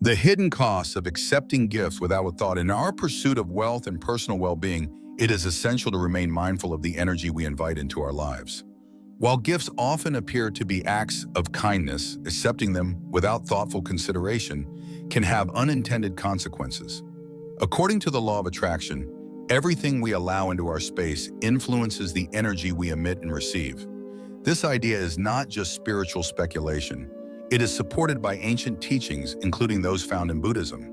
The hidden costs of accepting gifts without a thought. In our pursuit of wealth and personal well-being, it is essential to remain mindful of the energy we invite into our lives. While gifts often appear to be acts of kindness, accepting them without thoughtful consideration can have unintended consequences. According to the law of attraction, everything we allow into our space influences the energy we emit and receive. This idea is not just spiritual speculation. It is supported by ancient teachings, including those found in Buddhism.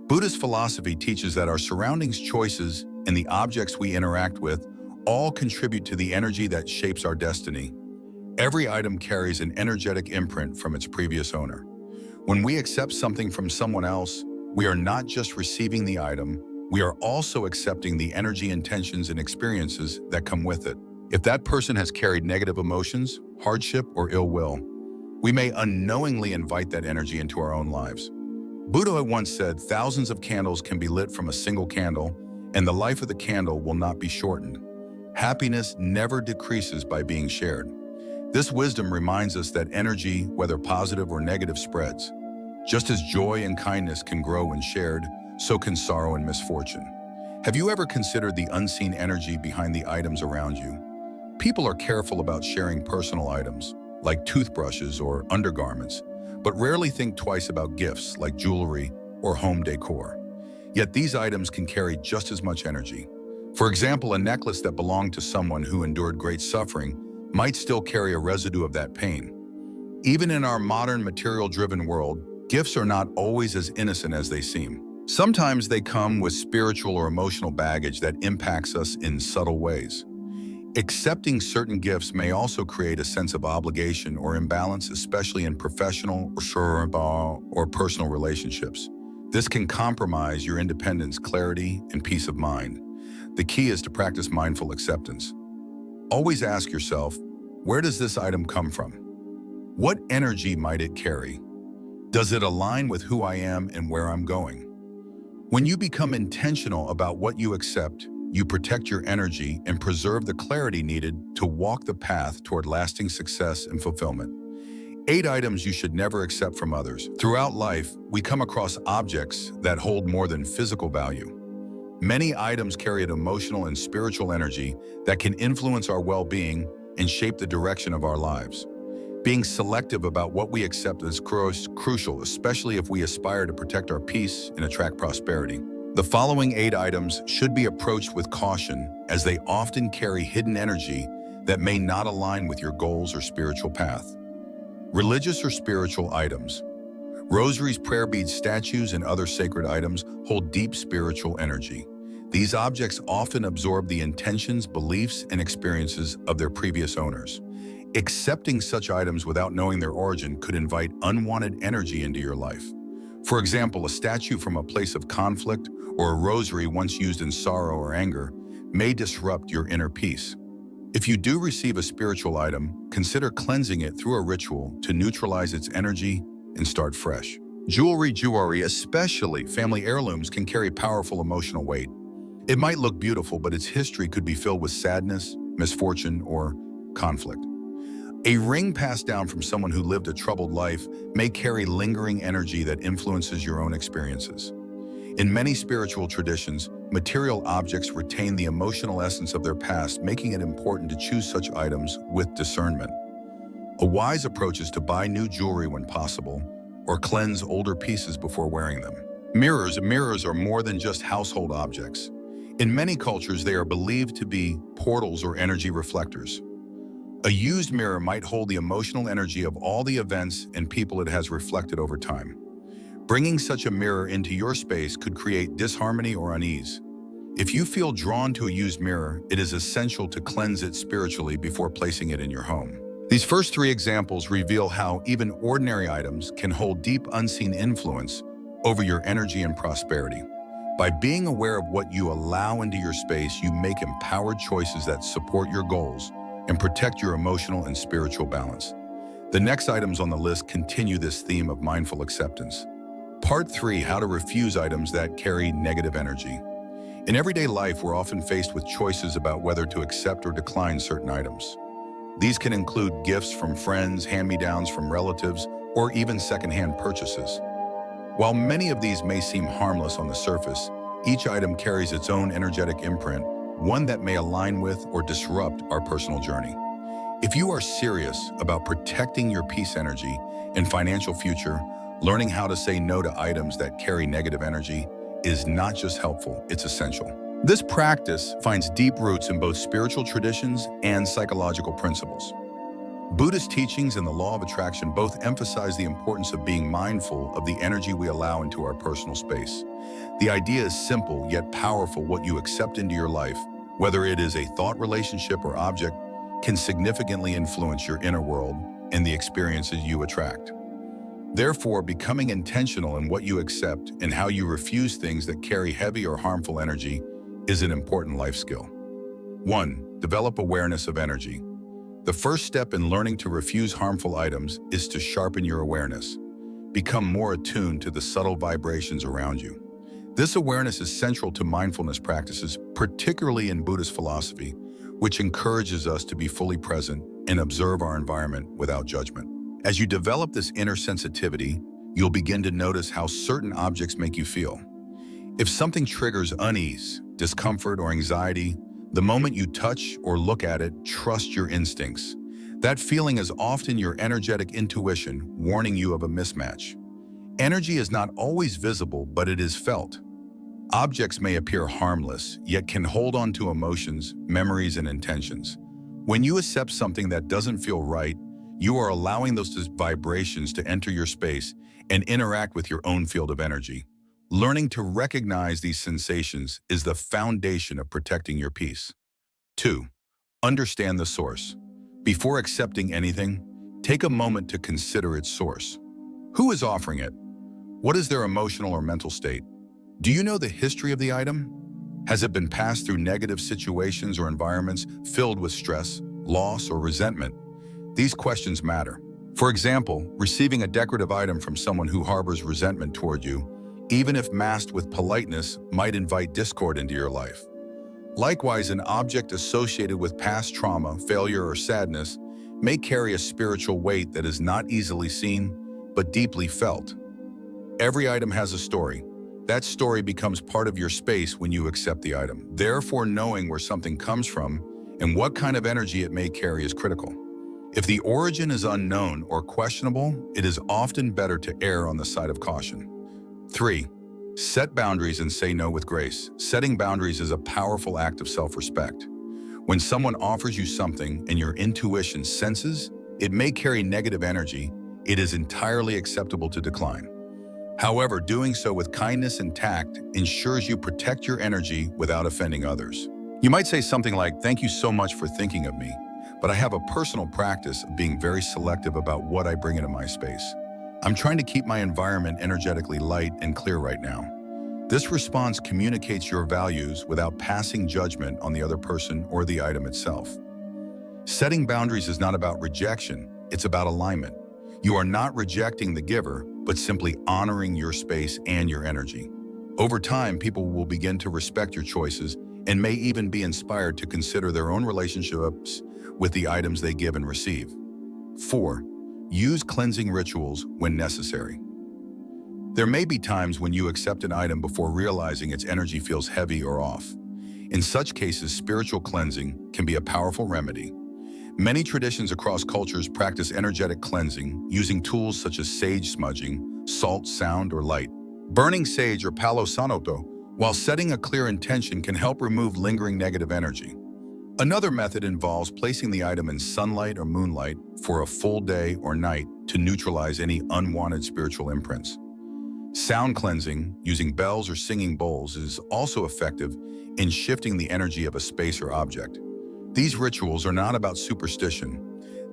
Buddhist philosophy teaches that our surroundings, choices, and the objects we interact with all contribute to the energy that shapes our destiny. Every item carries an energetic imprint from its previous owner. When we accept something from someone else, we are not just receiving the item, we are also accepting the energy, intentions, and experiences that come with it. If that person has carried negative emotions, hardship, or ill will, we may unknowingly invite that energy into our own lives. Buddha once said, "Thousands of candles can be lit from a single candle, and the life of the candle will not be shortened." Happiness never decreases by being shared. This wisdom reminds us that energy, whether positive or negative, spreads. Just as joy and kindness can grow when shared, so can sorrow and misfortune. Have you ever considered the unseen energy behind the items around you? People are careful about sharing personal items, like toothbrushes or undergarments, but rarely think twice about gifts like jewelry or home decor. Yet these items can carry just as much energy. For example, a necklace that belonged to someone who endured great suffering might still carry a residue of that pain. Even in our modern material-driven world, gifts are not always as innocent as they seem. Sometimes they come with spiritual or emotional baggage that impacts us in subtle ways. Accepting certain gifts may also create a sense of obligation or imbalance, especially in professional or personal relationships. This can compromise your independence, clarity, and peace of mind. The key is to practice mindful acceptance. Always ask yourself, where does this item come from? What energy might it carry? Does it align with who I am and where I'm going? When you become intentional about what you accept, you protect your energy and preserve the clarity needed to walk the path toward lasting success and fulfillment. 8 items you should never accept from others. Throughout life, we come across objects that hold more than physical value. Many items carry an emotional and spiritual energy that can influence our well-being and shape the direction of our lives. Being selective about what we accept is crucial, especially if we aspire to protect our peace and attract prosperity. The following 8 items should be approached with caution, as they often carry hidden energy that may not align with your goals or spiritual path. Religious or spiritual items. Rosaries, prayer beads, statues, and other sacred items hold deep spiritual energy. These objects often absorb the intentions, beliefs, and experiences of their previous owners. Accepting such items without knowing their origin could invite unwanted energy into your life. For example, a statue from a place of conflict or a rosary once used in sorrow or anger may disrupt your inner peace. If you do receive a spiritual item, consider cleansing it through a ritual to neutralize its energy and start fresh. Jewelry, especially family heirlooms, can carry powerful emotional weight. It might look beautiful, but its history could be filled with sadness, misfortune, or conflict. A ring passed down from someone who lived a troubled life may carry lingering energy that influences your own experiences. In many spiritual traditions, material objects retain the emotional essence of their past, making it important to choose such items with discernment. A wise approach is to buy new jewelry when possible, or cleanse older pieces before wearing them. Mirrors are more than just household objects. In many cultures, they are believed to be portals or energy reflectors. A used mirror might hold the emotional energy of all the events and people it has reflected over time. Bringing such a mirror into your space could create disharmony or unease. If you feel drawn to a used mirror, it is essential to cleanse it spiritually before placing it in your home. These first 3 examples reveal how even ordinary items can hold deep unseen influence over your energy and prosperity. By being aware of what you allow into your space, you make empowered choices that support your goals and protect your emotional and spiritual balance. The next items on the list continue this theme of mindful acceptance. Part 3, how to refuse items that carry negative energy. In everyday life, we're often faced with choices about whether to accept or decline certain items. These can include gifts from friends, hand-me-downs from relatives, or even secondhand purchases. While many of these may seem harmless on the surface, each item carries its own energetic imprint, one that may align with or disrupt our personal journey. If you are serious about protecting your peace energy and financial future, learning how to say no to items that carry negative energy is not just helpful, it's essential. This practice finds deep roots in both spiritual traditions and psychological principles. Buddhist teachings and the law of attraction both emphasize the importance of being mindful of the energy we allow into our personal space. The idea is simple yet powerful. What you accept into your life, whether it is a thought, relationship, or object, can significantly influence your inner world and the experiences you attract. Therefore, becoming intentional in what you accept and how you refuse things that carry heavy or harmful energy is an important life skill. 1. Develop awareness of energy. The first step in learning to refuse harmful items is to sharpen your awareness. Become more attuned to the subtle vibrations around you. This awareness is central to mindfulness practices, particularly in Buddhist philosophy, which encourages us to be fully present and observe our environment without judgment. As you develop this inner sensitivity, you'll begin to notice how certain objects make you feel. If something triggers unease, discomfort, or anxiety, the moment you touch or look at it, trust your instincts. That feeling is often your energetic intuition warning you of a mismatch. Energy is not always visible, but it is felt. Objects may appear harmless, yet can hold on to emotions, memories, and intentions. When you accept something that doesn't feel right, you are allowing those vibrations to enter your space and interact with your own field of energy. Learning to recognize these sensations is the foundation of protecting your peace. 2. Understand the source. Before accepting anything, take a moment to consider its source. Who is offering it? What is their emotional or mental state? Do you know the history of the item? Has it been passed through negative situations or environments filled with stress, loss, or resentment? These questions matter. For example, receiving a decorative item from someone who harbors resentment toward you, even if masked with politeness, might invite discord into your life. Likewise, an object associated with past trauma, failure, or sadness may carry a spiritual weight that is not easily seen, but deeply felt. Every item has a story. That story becomes part of your space when you accept the item. Therefore, knowing where something comes from and what kind of energy it may carry is critical. If the origin is unknown or questionable, it is often better to err on the side of caution. 3. Set boundaries and say no with grace. Setting boundaries is a powerful act of self-respect. When someone offers you something and your intuition senses it may carry negative energy, it is entirely acceptable to decline. However, doing so with kindness and tact ensures you protect your energy without offending others. You might say something like, "Thank you so much for thinking of me, but I have a personal practice of being very selective about what I bring into my space. I'm trying to keep my environment energetically light and clear right now." This response communicates your values without passing judgment on the other person or the item itself. Setting boundaries is not about rejection, it's about alignment. You are not rejecting the giver, but simply honoring your space and your energy. Over time, people will begin to respect your choices and may even be inspired to consider their own relationships with the items they give and receive. 4. Use cleansing rituals when necessary. There may be times when you accept an item before realizing its energy feels heavy or off. In such cases, spiritual cleansing can be a powerful remedy. Many traditions across cultures practice energetic cleansing using tools such as sage smudging, salt, sound, or light. Burning sage or palo santo while setting a clear intention can help remove lingering negative energy. Another method involves placing the item in sunlight or moonlight for a full day or night to neutralize any unwanted spiritual imprints. Sound cleansing, using bells or singing bowls, is also effective in shifting the energy of a space or object. These rituals are not about superstition.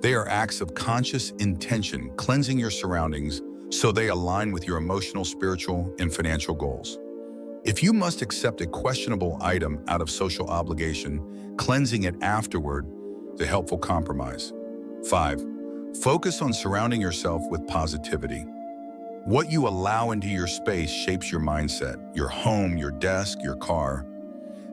They are acts of conscious intention, cleansing your surroundings so they align with your emotional, spiritual, and financial goals. If you must accept a questionable item out of social obligation, cleansing it afterward is a helpful compromise. 5. Focus on surrounding yourself with positivity. What you allow into your space shapes your mindset, your home, your desk, your car.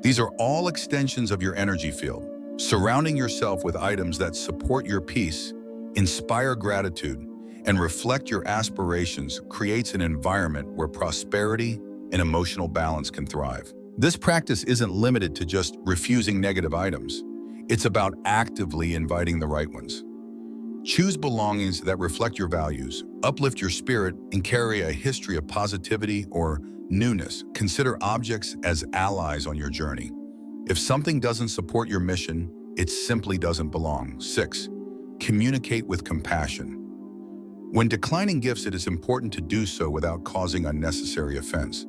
These are all extensions of your energy field. Surrounding yourself with items that support your peace, inspire gratitude, and reflect your aspirations creates an environment where prosperity and emotional balance can thrive. This practice isn't limited to just refusing negative items. It's about actively inviting the right ones. Choose belongings that reflect your values, uplift your spirit, and carry a history of positivity or newness. Consider objects as allies on your journey. If something doesn't support your mission, it simply doesn't belong. 6. Communicate with compassion. When declining gifts, it is important to do so without causing unnecessary offense.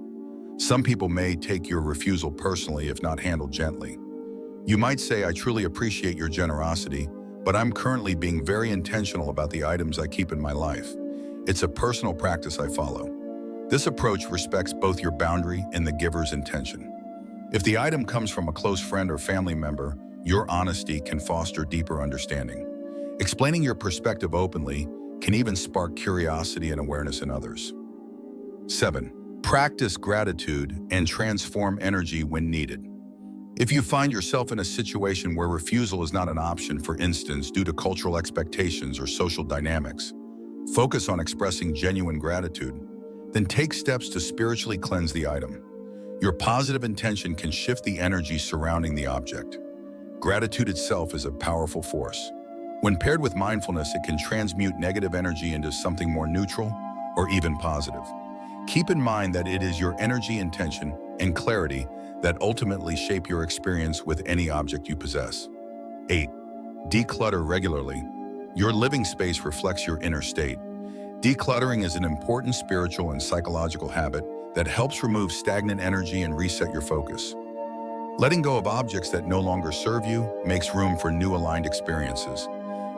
Some people may take your refusal personally if not handled gently. You might say, "I truly appreciate your generosity, but I'm currently being very intentional about the items I keep in my life. It's a personal practice I follow." This approach respects both your boundary and the giver's intention. If the item comes from a close friend or family member, your honesty can foster deeper understanding. Explaining your perspective openly can even spark curiosity and awareness in others. 7. Practice gratitude and transform energy when needed. If you find yourself in a situation where refusal is not an option, for instance, due to cultural expectations or social dynamics, focus on expressing genuine gratitude, then take steps to spiritually cleanse the item. Your positive intention can shift the energy surrounding the object. Gratitude itself is a powerful force. When paired with mindfulness, it can transmute negative energy into something more neutral or even positive. Keep in mind that it is your energy, intention, and clarity that ultimately shape your experience with any object you possess. 8. Declutter regularly. Your living space reflects your inner state. Decluttering is an important spiritual and psychological habit that helps remove stagnant energy and reset your focus. Letting go of objects that no longer serve you makes room for new aligned experiences.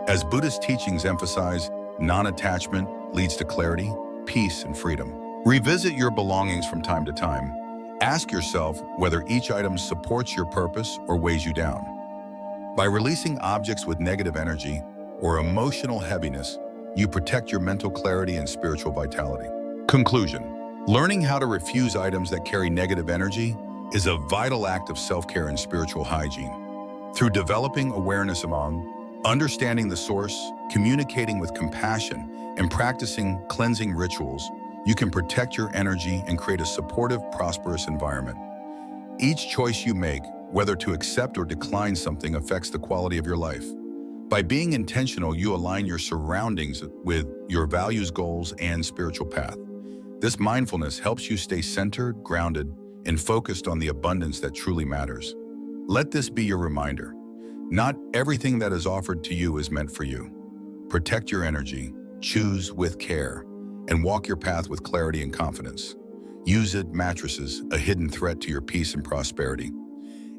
As Buddhist teachings emphasize, non-attachment leads to clarity, peace, and freedom. Revisit your belongings from time to time. Ask yourself whether each item supports your purpose or weighs you down. By releasing objects with negative energy or emotional heaviness, you protect your mental clarity and spiritual vitality. Conclusion: learning how to refuse items that carry negative energy is a vital act of self-care and spiritual hygiene. Through developing awareness among, understanding the source, communicating with compassion, and practicing cleansing rituals, you can protect your energy and create a supportive, prosperous environment. Each choice you make, whether to accept or decline something, affects the quality of your life. By being intentional, you align your surroundings with your values, goals, and spiritual path. This mindfulness helps you stay centered, grounded, and focused on the abundance that truly matters. Let this be your reminder. Not everything that is offered to you is meant for you. Protect your energy, choose with care, and walk your path with clarity and confidence. Used mattresses, a hidden threat to your peace and prosperity.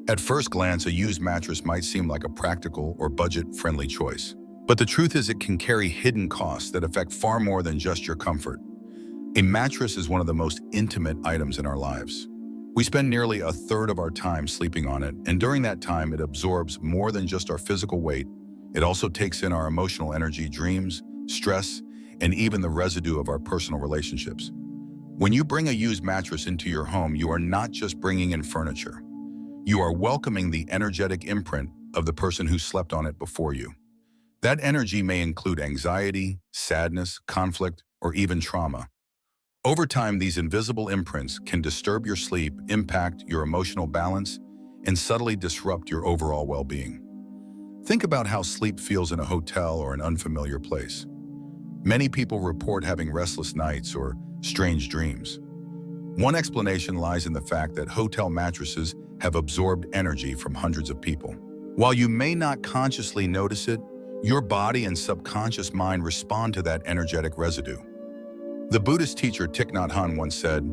At first glance, a used mattress might seem like a practical or budget-friendly choice. But the truth is, it can carry hidden costs that affect far more than just your comfort. A mattress is one of the most intimate items in our lives. We spend nearly a third of our time sleeping on it, and during that time, it absorbs more than just our physical weight. It also takes in our emotional energy, dreams, stress, and even the residue of our personal relationships. When you bring a used mattress into your home, you are not just bringing in furniture. You are welcoming the energetic imprint of the person who slept on it before you. That energy may include anxiety, sadness, conflict, or even trauma. Over time, these invisible imprints can disturb your sleep, impact your emotional balance, and subtly disrupt your overall well-being. Think about how sleep feels in a hotel or an unfamiliar place. Many people report having restless nights or strange dreams. One explanation lies in the fact that hotel mattresses have absorbed energy from hundreds of people. While you may not consciously notice it, your body and subconscious mind respond to that energetic residue. The Buddhist teacher Thich Nhat Hanh once said,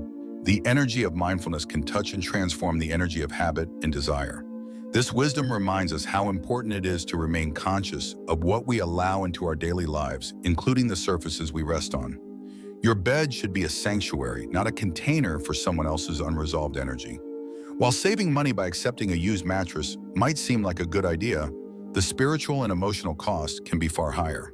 "The energy of mindfulness can touch and transform the energy of habit and desire." This wisdom reminds us how important it is to remain conscious of what we allow into our daily lives, including the surfaces we rest on. Your bed should be a sanctuary, not a container for someone else's unresolved energy. While saving money by accepting a used mattress might seem like a good idea, the spiritual and emotional cost can be far higher.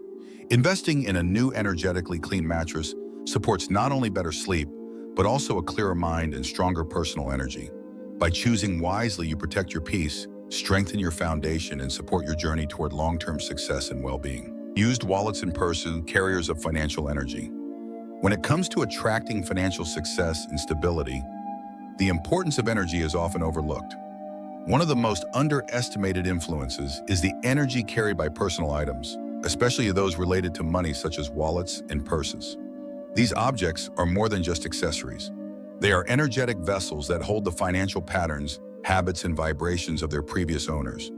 Investing in a new energetically clean mattress supports not only better sleep, but also a clearer mind and stronger personal energy. By choosing wisely, you protect your peace, strengthen your foundation, and support your journey toward long-term success and well-being. Used wallets and purses, carriers of financial energy. When it comes to attracting financial success and stability, the importance of energy is often overlooked. One of the most underestimated influences is the energy carried by personal items, especially those related to money such as wallets and purses. These objects are more than just accessories. They are energetic vessels that hold the financial patterns, habits, and vibrations of their previous owners.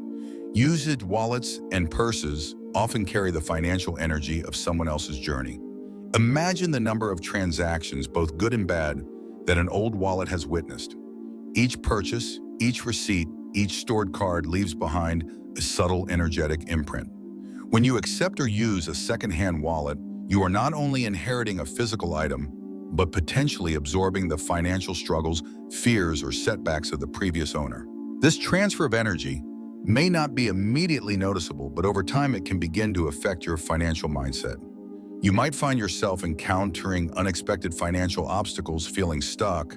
Used wallets and purses often carry the financial energy of someone else's journey. Imagine the number of transactions, both good and bad, that an old wallet has witnessed. Each purchase, each receipt, each stored card leaves behind a subtle energetic imprint. When you accept or use a second-hand wallet, you are not only inheriting a physical item, but potentially absorbing the financial struggles, fears, or setbacks of the previous owner. This transfer of energy may not be immediately noticeable, but over time it can begin to affect your financial mindset. You might find yourself encountering unexpected financial obstacles, feeling stuck,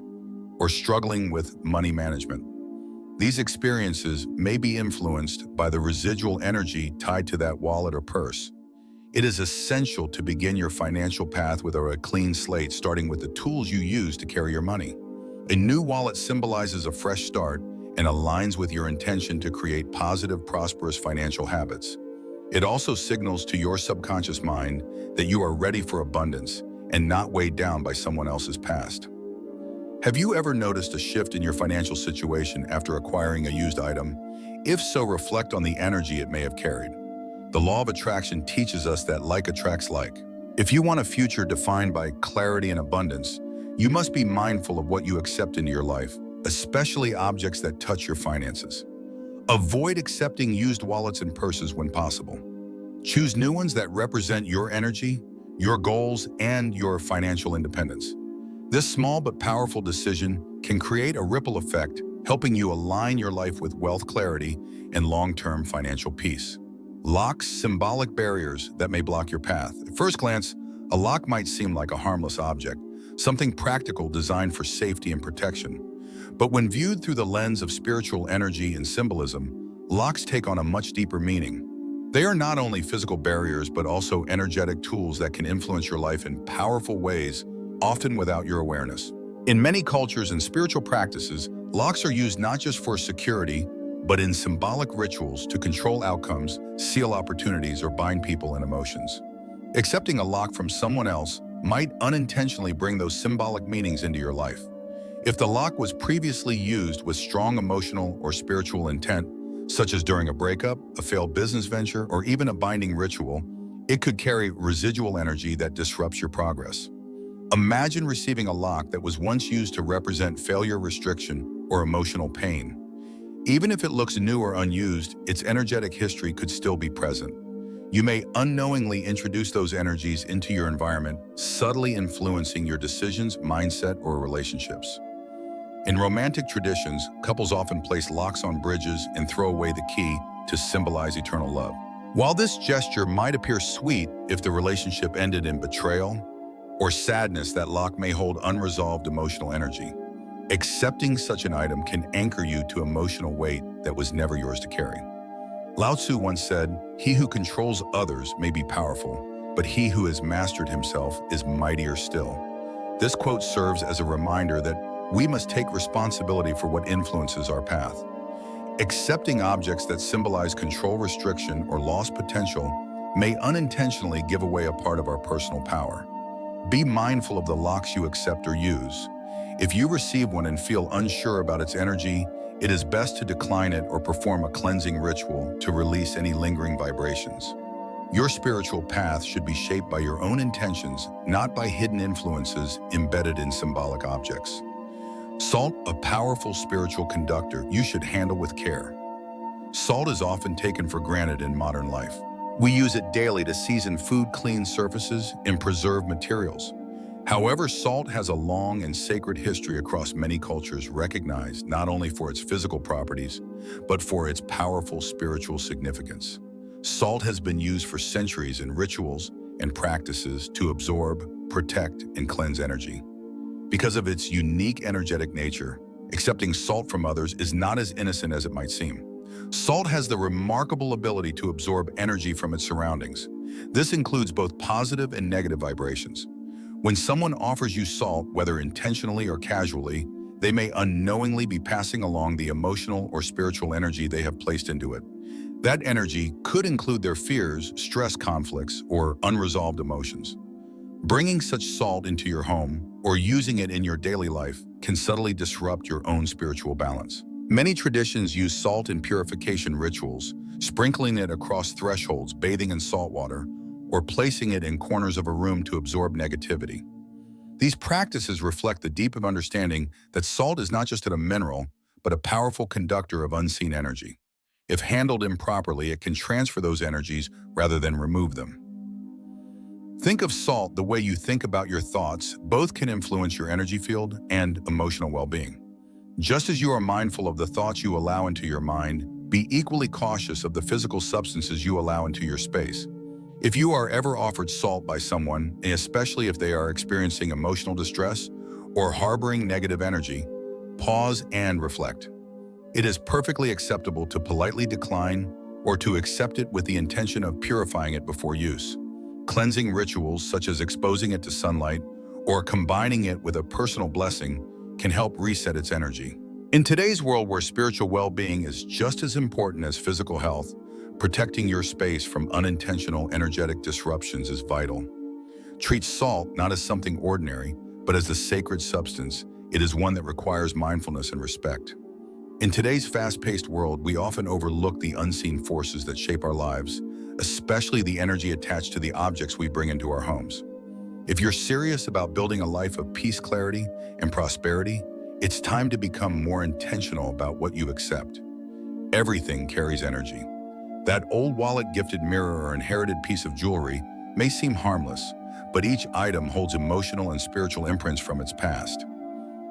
or struggling with money management. These experiences may be influenced by the residual energy tied to that wallet or purse. It is essential to begin your financial path with a clean slate, starting with the tools you use to carry your money. A new wallet symbolizes a fresh start and aligns with your intention to create positive, prosperous financial habits. It also signals to your subconscious mind that you are ready for abundance and not weighed down by someone else's past. Have you ever noticed a shift in your financial situation after acquiring a used item? If so, reflect on the energy it may have carried. The law of attraction teaches us that like attracts like. If you want a future defined by clarity and abundance, you must be mindful of what you accept into your life, especially objects that touch your finances. Avoid accepting used wallets and purses when possible. Choose new ones that represent your energy, your goals, and your financial independence. This small but powerful decision can create a ripple effect, helping you align your life with wealth, clarity, and long-term financial peace. Locks, symbolic barriers that may block your path. At first glance, a lock might seem like a harmless object, something practical designed for safety and protection. But when viewed through the lens of spiritual energy and symbolism, locks take on a much deeper meaning. They are not only physical barriers, but also energetic tools that can influence your life in powerful ways, often without your awareness. In many cultures and spiritual practices, locks are used not just for security, but in symbolic rituals to control outcomes, seal opportunities, or bind people and emotions. Accepting a lock from someone else might unintentionally bring those symbolic meanings into your life. If the lock was previously used with strong emotional or spiritual intent, such as during a breakup, a failed business venture, or even a binding ritual, it could carry residual energy that disrupts your progress. Imagine receiving a lock that was once used to represent failure, restriction, or emotional pain. Even if it looks new or unused, its energetic history could still be present. You may unknowingly introduce those energies into your environment, subtly influencing your decisions, mindset, or relationships. In romantic traditions, couples often place locks on bridges and throw away the key to symbolize eternal love. While this gesture might appear sweet if the relationship ended in betrayal or sadness, that lock may hold unresolved emotional energy. Accepting such an item can anchor you to emotional weight that was never yours to carry. Lao Tzu once said, "He who controls others may be powerful, but he who has mastered himself is mightier still." This quote serves as a reminder that we must take responsibility for what influences our path. Accepting objects that symbolize control, restriction, or lost potential may unintentionally give away a part of our personal power. Be mindful of the locks you accept or use. If you receive one and feel unsure about its energy, it is best to decline it or perform a cleansing ritual to release any lingering vibrations. Your spiritual path should be shaped by your own intentions, not by hidden influences embedded in symbolic objects. Salt, a powerful spiritual conductor, you should handle with care. Salt is often taken for granted in modern life. We use it daily to season food, clean surfaces, and preserve materials. However, salt has a long and sacred history across many cultures, recognized not only for its physical properties, but for its powerful spiritual significance. Salt has been used for centuries in rituals and practices to absorb, protect, and cleanse energy. Because of its unique energetic nature, accepting salt from others is not as innocent as it might seem. Salt has the remarkable ability to absorb energy from its surroundings. This includes both positive and negative vibrations. When someone offers you salt, whether intentionally or casually, they may unknowingly be passing along the emotional or spiritual energy they have placed into it. That energy could include their fears, stress conflicts, or unresolved emotions. Bringing such salt into your home or using it in your daily life can subtly disrupt your own spiritual balance. Many traditions use salt in purification rituals, sprinkling it across thresholds, bathing in salt water, or placing it in corners of a room to absorb negativity. These practices reflect the deep understanding that salt is not just a mineral, but a powerful conductor of unseen energy. If handled improperly, it can transfer those energies rather than remove them. Think of salt the way you think about your thoughts. Both can influence your energy field and emotional well-being. Just as you are mindful of the thoughts you allow into your mind, be equally cautious of the physical substances you allow into your space. If you are ever offered salt by someone, especially if they are experiencing emotional distress or harboring negative energy, pause and reflect. It is perfectly acceptable to politely decline or to accept it with the intention of purifying it before use. Cleansing rituals such as exposing it to sunlight or combining it with a personal blessing can help reset its energy. In today's world where spiritual well-being is just as important as physical health, protecting your space from unintentional energetic disruptions is vital. Treat salt not as something ordinary, but as a sacred substance. It is one that requires mindfulness and respect. In today's fast-paced world, we often overlook the unseen forces that shape our lives, especially the energy attached to the objects we bring into our homes. If you're serious about building a life of peace, clarity, and prosperity, it's time to become more intentional about what you accept. Everything carries energy. That old wallet-gifted mirror or inherited piece of jewelry may seem harmless, but each item holds emotional and spiritual imprints from its past.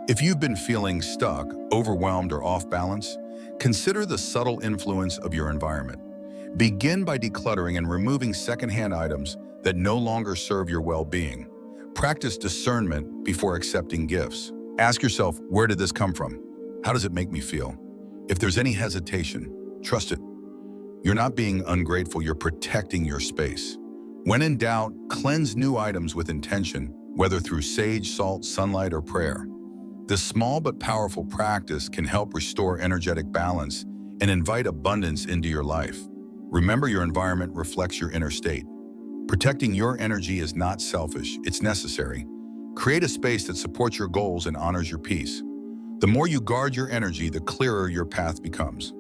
If you've been feeling stuck, overwhelmed, or off balance, consider the subtle influence of your environment. Begin by decluttering and removing secondhand items that no longer serve your well-being. Practice discernment before accepting gifts. Ask yourself, where did this come from? How does it make me feel? If there's any hesitation, trust it. You're not being ungrateful, you're protecting your space. When in doubt, cleanse new items with intention, whether through sage, salt, sunlight, or prayer. This small but powerful practice can help restore energetic balance and invite abundance into your life. Remember, your environment reflects your inner state. Protecting your energy is not selfish, it's necessary. Create a space that supports your goals and honors your peace. The more you guard your energy, the clearer your path becomes.